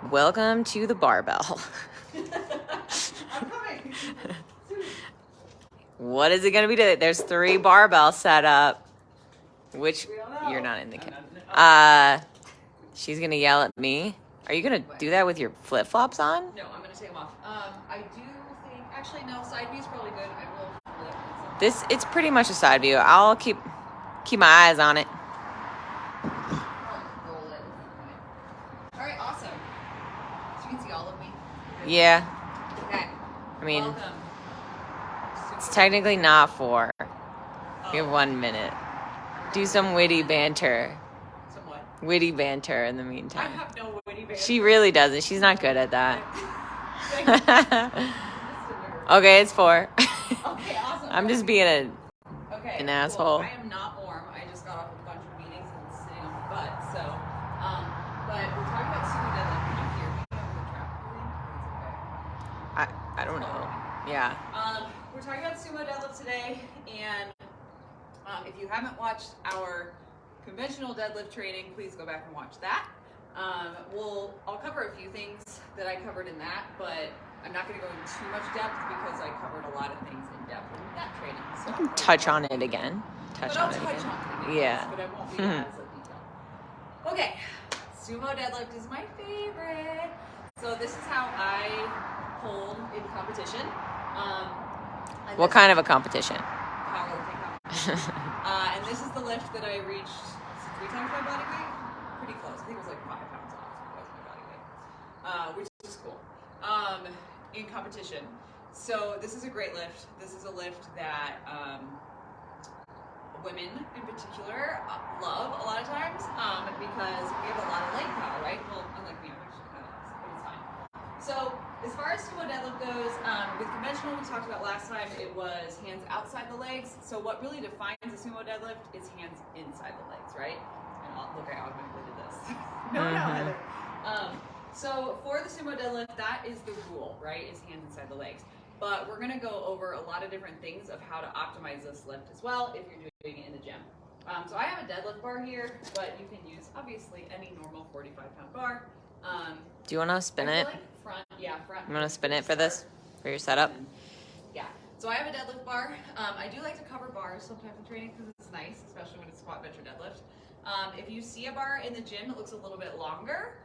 Welcome to the barbell. I'm coming. What is it going to be today? There's 3 barbells set up, which We don't know. you're not in the camp. not. She's going to yell at me. Are you going to do that with your flip-flops on? No, I'm going to take them off. I do think, actually, no, side view's probably good. I will flip It's pretty much a side view. I'll keep my eyes on it. I'll roll it. All right, awesome. So you can see all of me. Yeah. Okay. I mean, Welcome. it's technically not 4. Oh. You have 1 minute. Do some witty banter. Somewhat. Witty banter in the I meantime. have no witty banter. She really doesn't. She's not good at that. Thank you. Okay, it's 4. Okay, awesome. I'm just being an Okay, asshole. Cool. I am not warm. I just got off a bunch of meetings and sitting on my butt. So, but we're talking about sumo deadlift. Can you hear me over the traffic really? It's I don't know. Yeah. okay. We're talking about sumo deadlift today, and if you haven't watched our conventional deadlift training, please go back and watch that. I'll cover a few things that I covered in that, but I'm not going to go into too much depth because I covered a lot of things in depth in that training. So You can touch on it again. But I'll touch on it. Yeah. But I won't be as detailed. Okay, sumo deadlift is my favorite. So this is how I pulled in competition. What kind of a competition? Powerlifting competition. And this is the lift that I reached 3 times my body weight. Pretty close. I think it was like 5 pounds off. That was my body weight, which is cool. In competition. So this is a great lift. This is a lift that women in particular love a lot of times because we have a lot of leg power, right? Well, unlike me, I'm actually kind of less, but it's fine. So as far as sumo deadlift goes, with conventional, we talked about last time, it was hands outside the legs. So what really defines a sumo deadlift is hands inside the legs, right? And look, I automatically did this. No, Heather. So for the sumo deadlift, that is the rule, right? Is hands inside the legs. But we're going to go over a lot of different things of how to optimize this lift as well if you're doing it in the gym. So I have a deadlift bar here, but you can use obviously any normal 45-pound bar. Do you want to spin it? Like front. You want to spin it for this? For your setup? Yeah. So I have a deadlift bar. I do like to cover bars sometimes in training because it's nice, especially when it's squat, bench, or deadlift. If you see a bar in the gym that looks a little bit longer,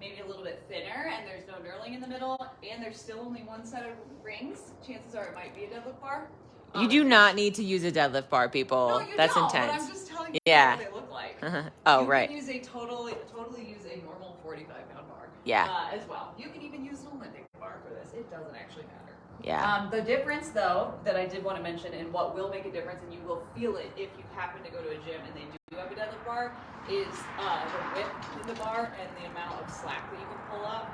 maybe a little bit thinner, and there's no knurling in the middle, and there's still only one set of rings, chances are it might be a deadlift bar. You do not need to use a deadlift bar, people. No, you That's don't, intense. But I'm just telling you Yeah. what they look like. Oh, you right. You can totally use a normal 45-pound bar. Yeah. As well. You can even use an Olympic bar for this. It doesn't actually matter. Yeah. The difference, though, that I did want to mention, and what will make a difference, and you will feel it if you happen to go to a gym and they do have a deadlift bar, is the width in the bar and the amount of slack that you can pull up.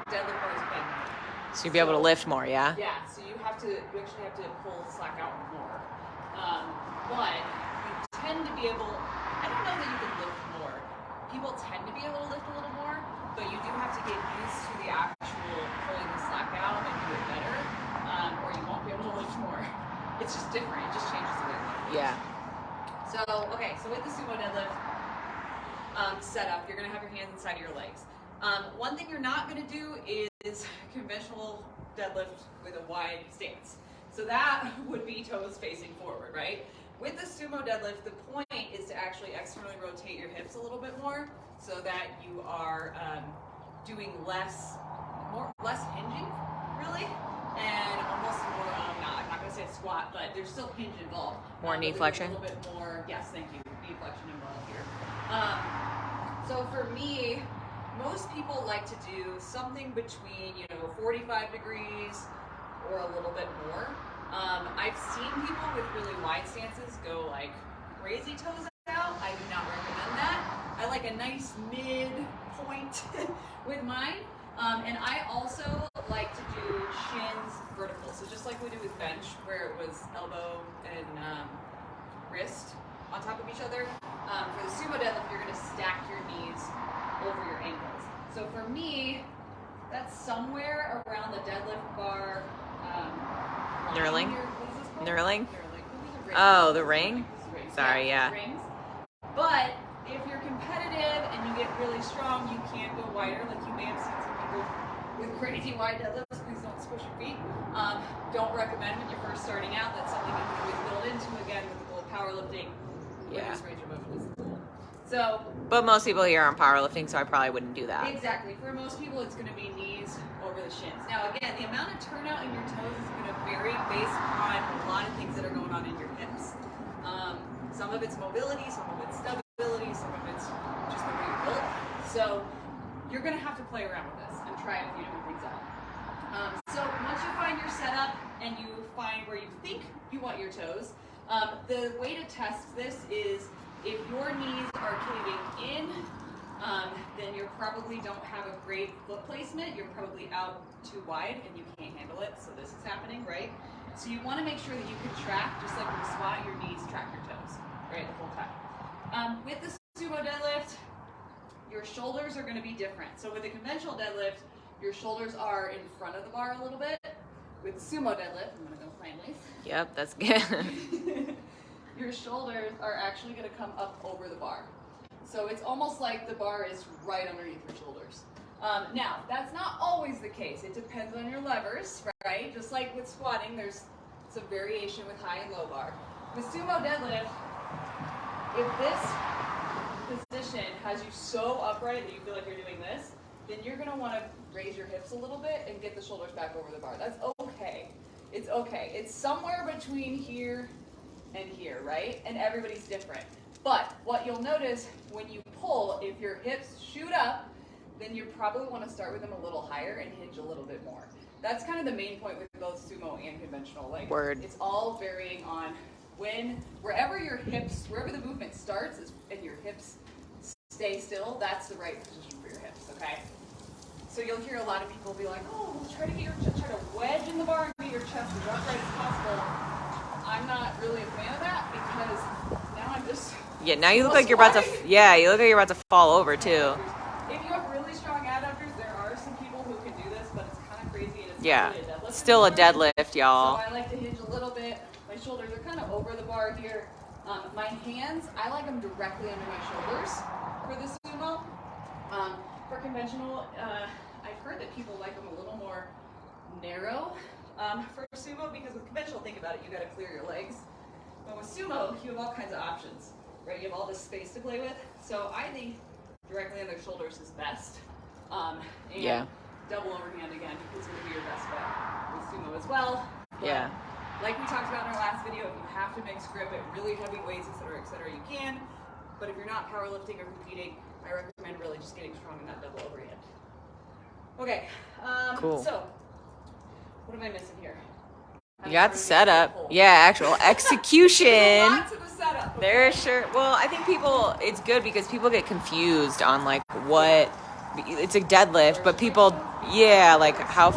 The deadlift bar is big. So you'll be able to lift more, yeah? Yeah, so you actually have to pull slack out more. But you tend to be able, I don't know that you can lift more. People tend to be able to lift a little more, but you do have to get used to the actual pulling the slack out and do it better, or you won't be able to lift more. It's just different. It just changes the way you lift. Yeah. So, okay, so with the sumo deadlift setup, you're going to have your hands inside of your legs. One thing you're not going to do is conventional deadlift with a wide stance. So that would be toes facing forward, right? With the sumo deadlift, the point is to actually externally rotate your hips a little bit more so that you are doing less hinging, really, and almost more, I'm not going to say a squat, but there's still hinge involved. More knee flexion? A little bit more, yes, thank you, knee flexion involved here. So for me, most people like to do something between, 45 degrees or a little bit more. I've seen people with really wide stances go like crazy toes out. I do not recommend that. I like a nice mid point with mine. And I also like to do shins vertical. So just like we do with bench, where it was elbow and wrist on top of each other. For the sumo deadlift, you're going to stack your knees over your ankles. So for me, that's somewhere around the deadlift bar. Knurling? What is this called? Knurling? Rings. Oh, the ring? Rings. Sorry, yeah. Rings. But if you're competitive and you get get really strong, you can go wider. Like you may have seen some people with crazy wide deadlifts. Please don't squish your feet. Don't recommend when you're first starting out. That's something you can always build into, again, with the goal of powerlifting. Reduce range of motion is the goal. So, but most people here are on powerlifting, so I probably wouldn't do that. Exactly. For most people, it's going to be knees over the shins. Now, again, the amount of turnout in your toes is going to vary based on a lot of things that are going on in your hips. Some of it's mobility, some of it's stability, some of it's just the way you're built. So you're going to have to play around with this and try a few different things out. So once you find your setup and you find where you think you want your toes, the way to test this is if your knees are caving in, then you probably don't have a great foot placement. You're probably out too wide and you can't handle it. So this is happening, right? So you want to make sure that you can track, just like with a squat, your knees track your toes, right, the whole time. With the sumo deadlift, your shoulders are going to be different. So with a conventional deadlift, your shoulders are in front of the bar a little bit. With sumo deadlift, I'm going to go finally. Yep, that's good. Your shoulders are actually going to come up over the bar. So it's almost like the bar is right underneath your shoulders. Now, that's not always the case. It depends on your levers, right? Just like with squatting, there's some variation with high and low bar. With sumo deadlift, if this position has you so upright that you feel like you're doing this, then you're going to want to raise your hips a little bit and get the shoulders back over the bar. That's okay. It's okay. It's somewhere between here and here, right? And everybody's different. But what you'll notice when you pull, if your hips shoot up, then you probably want to start with them a little higher and hinge a little bit more. That's kind of the main point with both sumo and conventional. Like, it's all varying on wherever the movement starts and your hips stay still, that's the right position for your hips, okay? So you'll hear a lot of people be like, oh, well, try to wedge in the bar and get your chest as upright as possible. I'm not really a fan of that because now I'm just... Yeah, now you look like you're about to... Yeah, you look like you're about to fall over, too. If you have really strong adductors, there are some people who can do this, but it's kind of crazy and it's yeah, not really a deadlift. Still a deadlift, y'all. So I like to hinge a little bit. My shoulders are kind of over the bar here. My hands, I like them directly under my shoulders for the sumo. For conventional, I've heard that people like them a little more narrow for sumo, because with conventional, think about it, you got to clear your legs. But with sumo, you have all kinds of options, right? You have all this space to play with. So I think directly on their shoulders is best. And double overhand again is going to be your best bet with sumo as well. But like we talked about in our last video, if you have to mix grip at really heavy weights, et cetera, you can. But if you're not powerlifting or competing, I recommend really just getting strong in that double overhand. Okay. Cool. So, what am I missing here? You got the setup. Yeah, actual execution. There's a lot to the setup. Okay? There's sure. Well, I think it's good because people get confused on like what it's a deadlift, but people, like how.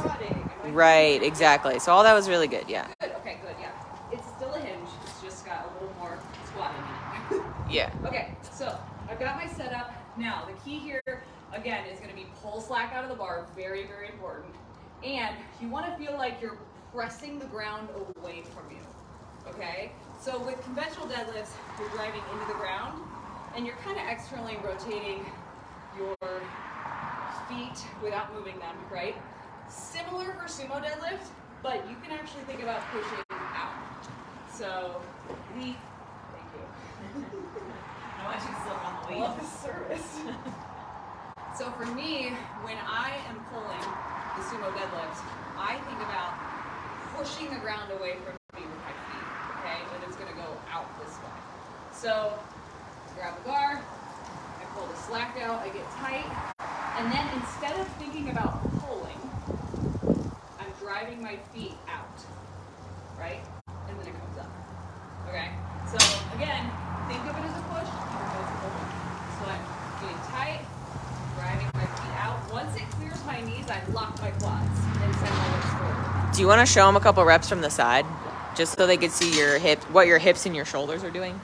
Right, exactly. So all that was really good. Yeah. Good. Okay, good. Yeah. It's still a hinge. It's just got a little more squatting in it. Yeah. Okay, so I've got my setup. Now, the key here, again, is going to be pull slack out of the bar. Very, very important. And you want to feel like you're pressing the ground away from you. Okay? So with conventional deadlifts, you're driving into the ground, and you're kind of externally rotating your feet without moving them, right? Similar for sumo deadlift, but you can actually think about pushing out. So thank you. I want you to slip on the I lead. love this service. So for me, when I am pulling the sumo deadlift, I think about pushing the ground away from me with my feet, okay? And it's gonna go out this way. So grab the bar, I pull the slack out, I get tight, and then instead of thinking about pulling, I'm driving my feet out, right? And then it comes up, okay? So again, think of it as a push, or as a pull. So I'm getting tight, driving my feet out. Once it clears my knees, I lock my quads and send my legs forward. Do you want to show them a couple reps from the side, just so they could see what your hips and your shoulders are doing?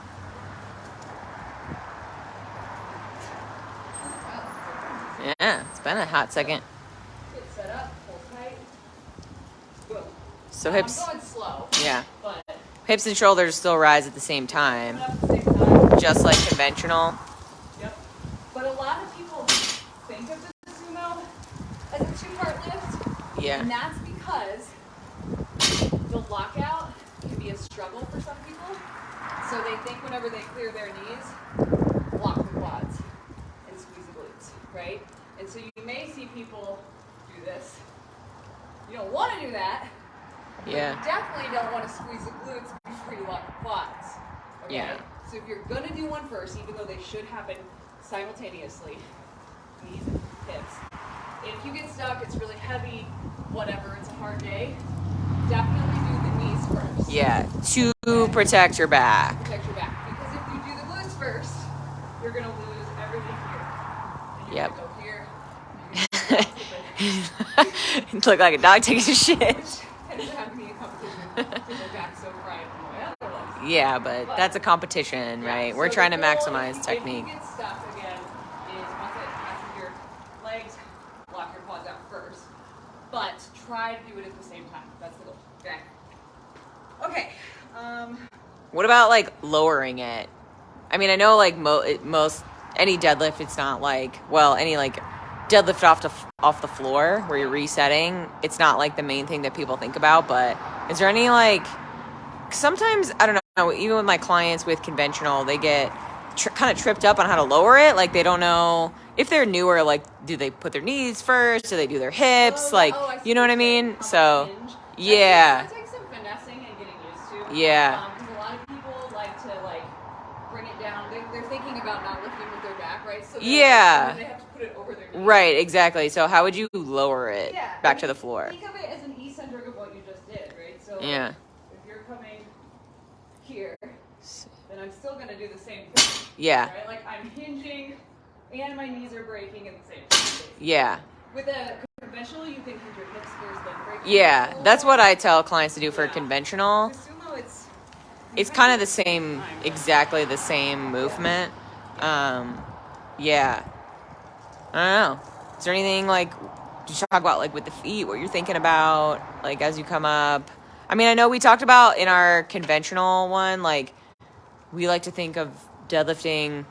Yeah, it's been a hot second. Get set up, pull tight. Boom. So Now, hips, I'm going slow. yeah, But hips and shoulders still rise at the same time, coming up at the same time. just like conventional. Yep. But a lot of people think of the sumo as a 2-part lift. Yeah. And that's because the lockout can be a struggle for some people. So they think whenever they clear their knees, lock the quads and squeeze the glutes, right? And so you may see people do this. You don't want to do that. Yeah. You definitely don't want to squeeze the glutes before you lock the quads. Okay? Yeah. So if you're going to do one first, even though they should happen simultaneously, knees and hips. If you get stuck, it's really heavy, whatever, it's a hard day, definitely do the knees first. Yeah, to protect your back. Protect your back. Because if you do the glutes first, you're going to lose everything here. And you're Yep. going to go here. You look like a dog taking a shit. Tends to have me in competition because my back's so fried from my other legs. Yeah, but that's a competition, right? Yeah, We're so trying to the goal, maximize if technique. you get stuck again, is once it passes your legs, lock your quads out first. But try to do it at the same time. That's the goal. Okay. Okay. What about like lowering it? I mean, I know like most any deadlift, it's not like, well, any like deadlift off the floor where you're resetting, it's not like the main thing that people think about. But is there any like, sometimes I don't know, even with my clients with conventional, they get kind of tripped up on how to lower it. Like they don't know if they're newer, like do they put their knees first, do they do their hips, you know what I mean? So yeah, That takes some finessing and getting used to. Yeah. Because a lot of people like to like bring it down. They're thinking about not lifting with their back, right? So Yeah. they have to put it over their knees. Right, exactly. So how would you lower it back to the floor? Think of it as an eccentric of what you just did, right? So Yeah. if you're coming here, then I'm still going to do the same thing. Yeah. Right? Like I'm hinging and my knees are breaking at the same time. Yeah. With a conventional, you can hinge your hips first, then break. Yeah, that's what I tell clients to do for conventional. For sumo, It's kind of the same, exactly the same movement. Yeah. I don't know. Is there anything like, did you talk about like with the feet, what you're thinking about, like as you come up? I mean, I know we talked about in our conventional one, like we like to think of deadlifting.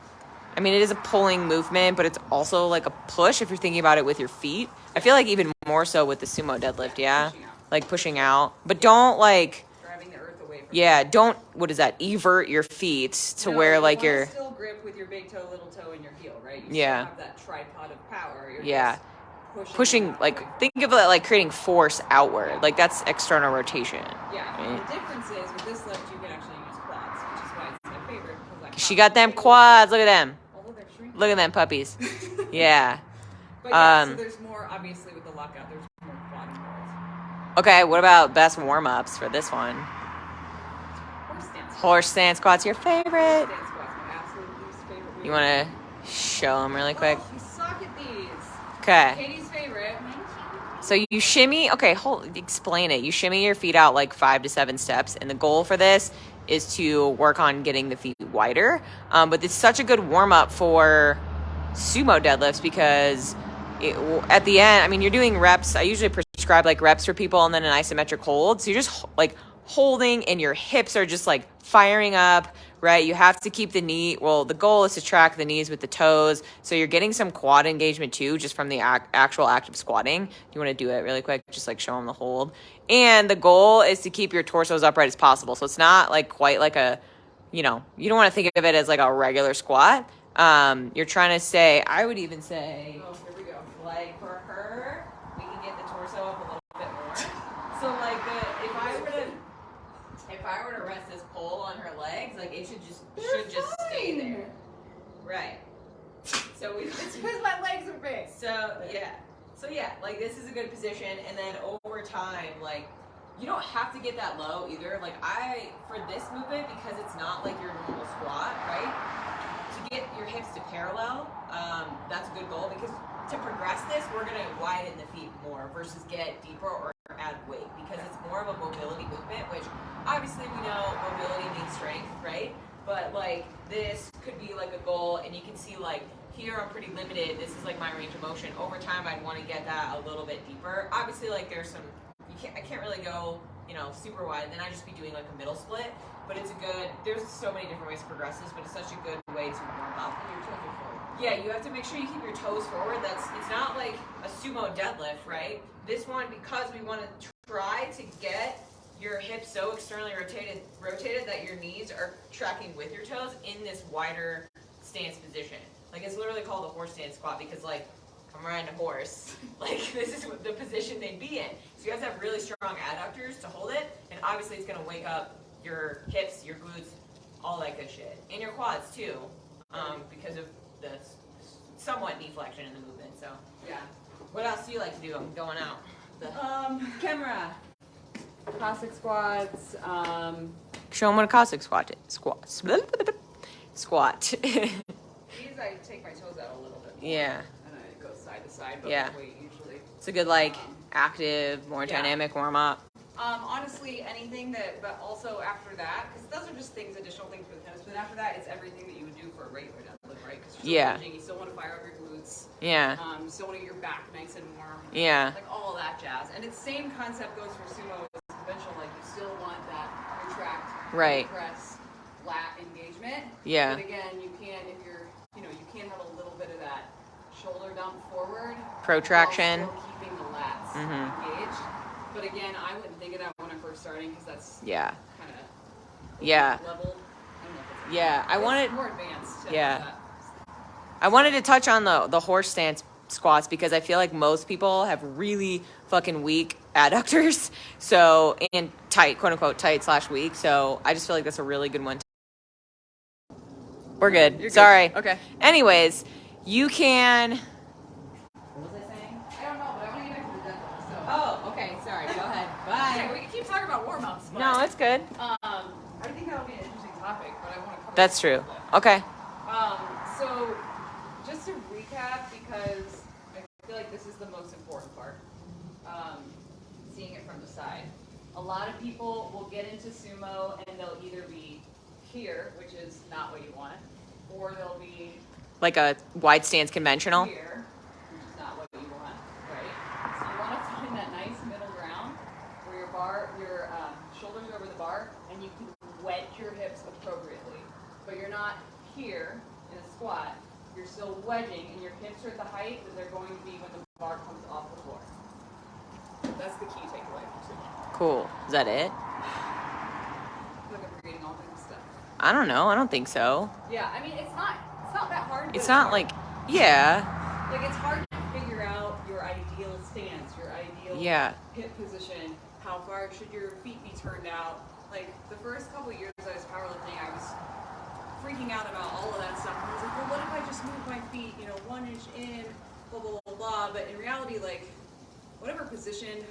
I mean, it is a pulling movement, but it's also like a push if you're thinking about it with your feet. I feel like even more so with the sumo deadlift, yeah? Like pushing out. But don't like, driving the earth away from don't, what is that, evert your feet to where like you're... still grip with your big toe, little toe, and your heel, right? You Yeah. still have that tripod of power. You're Yeah. just Pushing, like, think of it like creating force outward. Like, that's external rotation. Yeah. Right? The difference is with this lift, you can actually use quads, which is why it's my favorite. She got them quads. Look at them. Although they're shrinking. Look at them puppies. Yeah. But yeah, so there's more, obviously, with the lockout, there's more quad involved. Okay, what about best warm-ups for this one? Horse stance. Horse stance squats, your favorite. Horse stance squats, my absolute least favorite. You want to show them really quick? Oh, you suck at these. Okay. Katie's favorite. So you shimmy, explain it. You shimmy your feet out like 5 to 7 steps, and the goal for this is to work on getting the feet wider. But it's such a good warm-up for sumo deadlifts because at the end, I mean, you're doing reps. I usually prescribe like reps for people and then an isometric hold. So you're just like holding and your hips are just like firing up, right? You have to keep the the goal is to track the knees with the toes. So you're getting some quad engagement too, just from the actual active squatting. You want to do it really quick, just like show them the hold. And the goal is to keep your torso as upright as possible. So it's not like quite like a, you don't want to think of it as like a regular squat. You're trying to say, I would even say, Oh, here we go. like for her, we can get the torso up a little bit more. So like if I were to rest this pole on her legs, like it should just stay there. Right. So It's because my legs are big. So yeah, like this is a good position, and then over time, like you don't have to get that low either. Like for this movement, because it's not like your normal squat, right? To get your hips to parallel, that's a good goal because to progress this, we're gonna widen the feet more versus get deeper or add weight because it's more of a mobility movement, which obviously we know mobility means strength, right? But like this could be like a goal, and you can see like here I'm pretty limited. This is like my range of motion. Over time, I'd want to get that a little bit deeper. Obviously, like there's some I can't really go super wide. Then I just be doing like a middle split. But there's so many different ways to progress this, but it's such a good way to warm up. Your toes are forward. Yeah, you have to make sure you keep your toes forward. It's not like a sumo deadlift, right? This one, because we want to try to get your hips so externally rotated that your knees are tracking with your toes in this wider stance position. Like it's literally called a horse stance squat because like I'm riding a horse. Like this is the position they'd be in. So you have to have really strong adductors to hold it, and obviously it's gonna wake up your hips, your glutes, all that good shit, and your quads too, because of the somewhat knee flexion in the movement. So Yeah. what else do you like to do? I'm going out. Camera. Cossack squats. Show them what a Cossack squat is. Squat. These I take my toes out a little bit more. Yeah. And I go side to side, but Yeah. with weight usually. It's a good like active, more dynamic warm up. Honestly, anything that, but also after that, because those are just things, additional things for the hips. But after that, it's everything that you would do for a regular deadlift, right? Because you're still lifting, you still want to fire up your glutes. Yeah. You still want to get your back nice and warm. Yeah. Like all of that jazz. And it's same concept goes for sumo as conventional. Like you still want that retract, press, lat engagement. Yeah. But again, you can if you're, you can have a little bit of that shoulder dump forward. Protraction. While still keeping the lats engaged. But again, I wouldn't think of that when I'm first starting because that's kind of level. I don't know if it's I wanted more advanced. I wanted to touch on the horse stance squats because I feel like most people have really fucking weak adductors. So and tight, quote unquote tight / weak. So I just feel like that's a really good one. We're good. You're Sorry. good. Okay. Anyways, you can. What was I saying? I don't know, but I want to get back to the deadlift. So. Oh, okay. Sorry. Go ahead. Bye. Okay, we can keep talking about warm-ups. No, it's good. I think that'll be an interesting topic, but I want to cover. That's true. Okay. So just to recap, because I feel like this is the most important part, seeing it from the side. A lot of people will get into sumo and they'll either be here, which is not what you want, or they'll be Like a wide stance conventional. here, which is not what you want, right? So you want to find that nice middle ground where your shoulders are over the bar, and you can wedge your hips appropriately. But you're not here in a squat. You're still wedging, and your hips are at the height that they're going to be when the bar comes off the floor. That's the key takeaway from sumo. Cool. Is that it? I feel like I'm forgetting all kinds of stuff. I don't know. I don't think so. Yeah, I mean, it's not that hard. It's not hard. like, yeah. Like, it's hard to figure out your ideal stance, your ideal hip position, how far should your feet be turned out. Like, the first couple of years I was powerlifting, I was freaking out about all of that stuff. And I was like, well, what if I just move my feet, 1 inch in, blah, blah, blah, blah. But in reality, like, whatever position,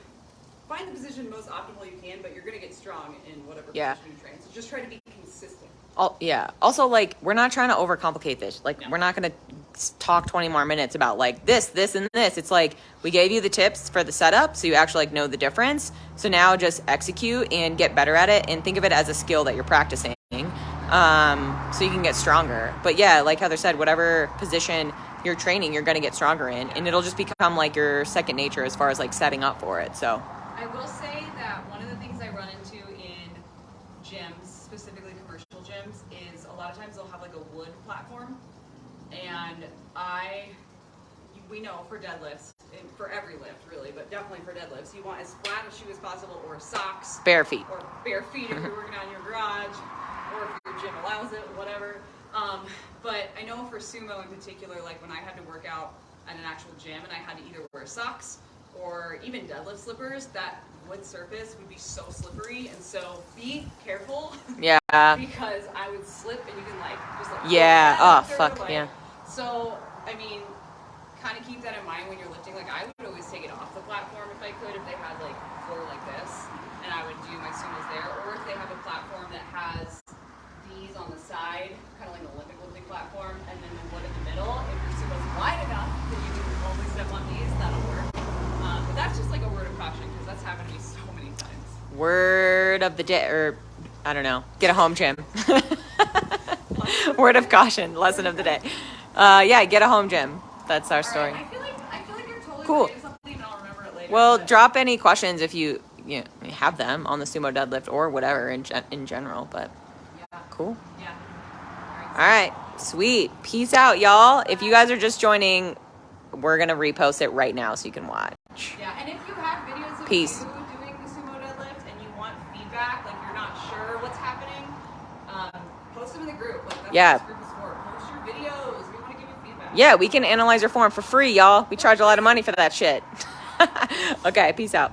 find the position most optimal you can, but you're going to get strong in whatever position you train. So just try to be consistent. Also, like, we're not trying to overcomplicate this. Like, we're not going to talk 20 more minutes about, like, this, and this. It's like, we gave you the tips for the setup, so you actually, like, know the difference. So now just execute and get better at it, and think of it as a skill that you're practicing, so you can get stronger. But, yeah, like Heather said, whatever position you're training, you're going to get stronger in, and it'll just become, like, your second nature as far as, like, setting up for it, so. I will say that one of the things I run into in gyms, specifically commercial gyms, is a lot of times they'll have like a wood platform, and we know for deadlifts, for every lift really, but definitely for deadlifts, you want as flat a shoe as possible, or socks, bare feet, or bare feet if you're working on your garage, or if your gym allows it, whatever. But I know for sumo in particular, like when I had to work out at an actual gym and I had to either wear socks or even deadlift slippers, that wood surface would be so slippery, and so be careful. Yeah. Because I would slip, and you can just yeah. Oh fuck yeah. So I mean, kind of keep that in mind when you're lifting. Like I would always take it off the platform if I could, if they had like floor like this, and I would do my sumos there, or if they have a platform that has these on the side, kind of like an Olympic lifting platform, and then the wood in the middle. If your sumo's wide enough that you can only step on these, that'll work. But that's just like a word of caution, because that's happened to me so many times. Word of the day, or I don't know, get a home gym. Word of caution, lesson of the day. Yeah, get a home gym. That's our story. Right, I feel like you're totally cool. Something, and I'll remember it later. Well, drop any questions if you have them on the sumo deadlift or whatever in general. But yeah. Cool. Yeah. All right. Sweet. Peace out, y'all. If you guys are just joining, we're going to repost it right now so you can watch. Yeah, and if you have videos of Peace. you doing the sumo deadlift and you want feedback, like you're not sure what's happening, post them in the group. Like, that's Yeah. what this group is for. Post your videos. We want to give you feedback. Yeah, we can analyze your form for free, y'all. We charge a lot of money for that shit. Okay, peace out.